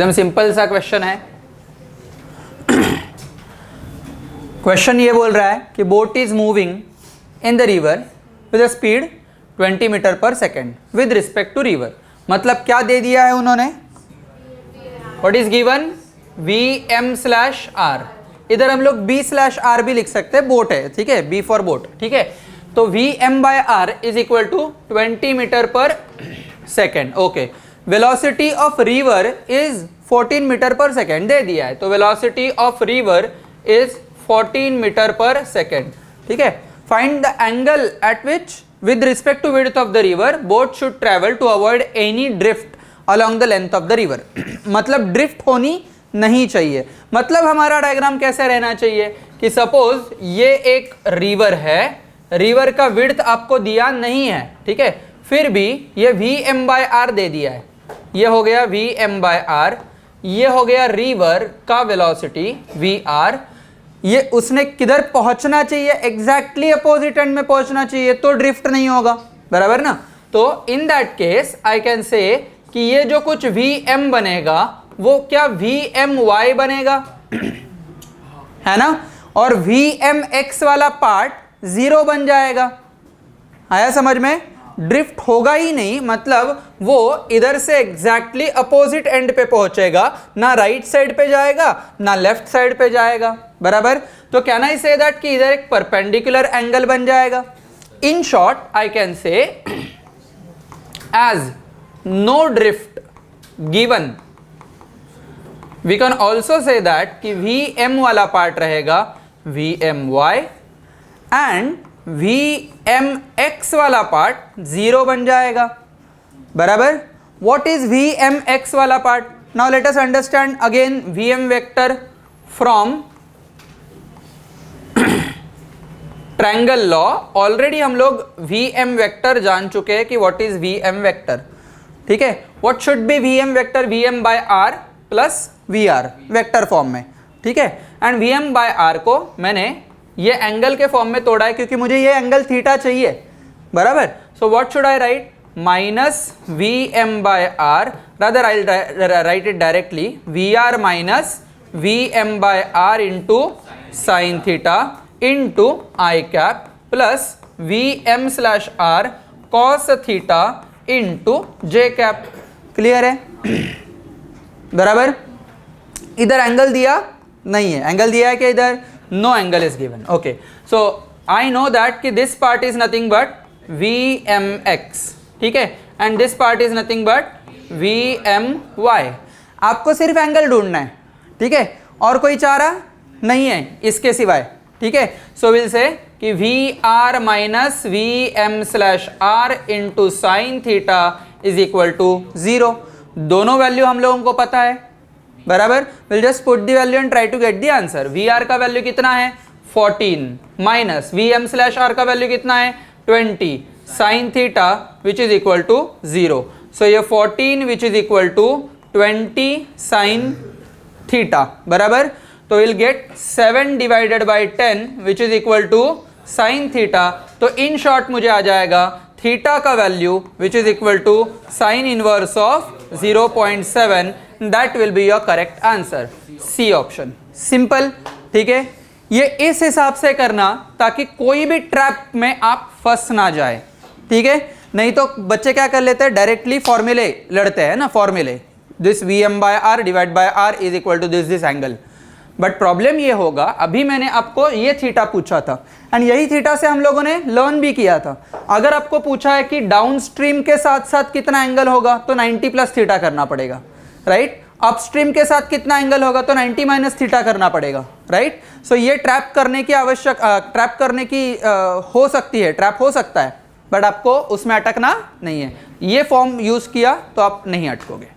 एकदम सिंपल सा क्वेश्चन है। क्वेश्चन ये बोल रहा है कि boat is moving in the river with a speed 20 metre per second with respect to river. मतलब क्या दे दिया है उन्होंने, व्हाट इज गिवन, Vm/r। इधर हम लोग B/r भी लिख सकते हैं, बोट है, ठीक है, B फॉर बोट, ठीक है। तो Vm/r is equal to 20 metre per second. Okay, velocity of river is 14 metre per second दे दिया है, तो velocity of river is 14 metre per second, ठीक है। Find the angle at which with respect to width of the river boat should travel to avoid any drift along the length of the river। मतलब drift होनी नहीं चाहिए। मतलब हमारा diagram कैसे रहना चाहिए कि सपोज ये एक रिवर है, रिवर का विड्थ आपको दिया नहीं है, ठीक है, फिर भी ये Vm/r दे दिया है, ये हो गया Vm/r, ये हो गया रिवर का वेलोसिटी Vr। ये उसने किधर पहुंचना चाहिए, एग्जैक्टली अपोजिट एंड में पहुंचना चाहिए, तो ड्रिफ्ट नहीं होगा, बराबर ना। तो in that case I can से कि ये जो कुछ Vm बनेगा वो क्या Vmy बनेगा, है ना, और Vmx वाला पार्ट 0 बन जाएगा। आया समझ में, ड्रिफ्ट होगा ही नहीं, मतलब वो इधर से एग्जैक्टली अपोजिट एंड पे पहुंचेगा, ना राइट साइड पे जाएगा ना लेफ्ट साइड पे जाएगा, बराबर। तो कैन आई से दैट कि इधर एक परपेंडिकुलर एंगल बन जाएगा। In short I can say as no drift given, we can also say that कि Vm वाला पार्ट रहेगा Vmy एंड Vmx वाला पार्ट 0 बन जाएगा, बराबर। व्हाट इज Vmx वाला part, now let us understand again Vm vector from triangle law. Already हम लोग Vm वेक्टर जान चुके हैं कि व्हाट इज Vm वेक्टर, ठीक है। What should be Vm vector, Vm/r plus Vr vector form में, ठीक है। एंड Vm/r को मैंने ये एंगल के फॉर्म में तोड़ा है क्योंकि मुझे ये एंगल थीटा चाहिए, बराबर। So what should I right, minus Vm/r, rather I right it directly, Vr minus Vm/r into sine theta into I cap plus Vm/r cos theta into J cap. Clear है, बराबर। इधर angle दिया नहीं है, angle दिया है कि इधर, no angle is given. Okay, so I know that कि this part is nothing but Vmx, ठीक है, and this part is nothing but Vmy। आपको सिर्फ एंगल ढूंढना है, ठीक है, और कोई चारा नहीं है इसके सिवाय, ठीक है। सो विल से कि Vr minus Vm/r into sine theta is equal to 0। दोनों वैल्यू हम लोगों को पता है, बराबर। Will just put the value and try to get the answer. Vr का वैल्यू कितना है 14 माइनस Vm/r का वैल्यू कितना है 20 sine theta which is equal to 0। So ये 14 which is equal to 20 sine theta, बराबर। तो will get 7 divided by 10 which is equal to sine theta. तो इन शॉर्ट मुझे आ जाएगा थीटा का value which is equal to sine inverse of 0.7। That will be your correct answer, C option. Simple, ठीक है। ये इस हिसाब से करना ताकि कोई भी ट्रैप में आप फंस ना जाए, ठीक है। नहीं तो बच्चे क्या कर लेते हैं, डायरेक्टली फॉर्मूले लड़ते हैं ना, फॉर्मूले, this Vm/r divide by r is equal to this angle. But problem ये होगा, अभी मैंने आपको ये थीटा पूछा था एंड यही थीटा से हम लोगों ने लर्न भी किया था। अगर आपको पूछा है कि डाउन स्ट्रीम के साथ साथ कितना एंगल होगा, तो 90 प्लस थीटा करना पड़ेगा, राइट। अपस्ट्रीम के साथ कितना एंगल होगा, तो 90 माइनस थीटा करना पड़ेगा, राइट। सो ये ट्रैप करने की ट्रैप करने की हो सकती है, ट्रैप हो सकता है, बट आपको उसमें अटकना नहीं है। ये फॉर्म यूज किया तो आप नहीं अटकोगे।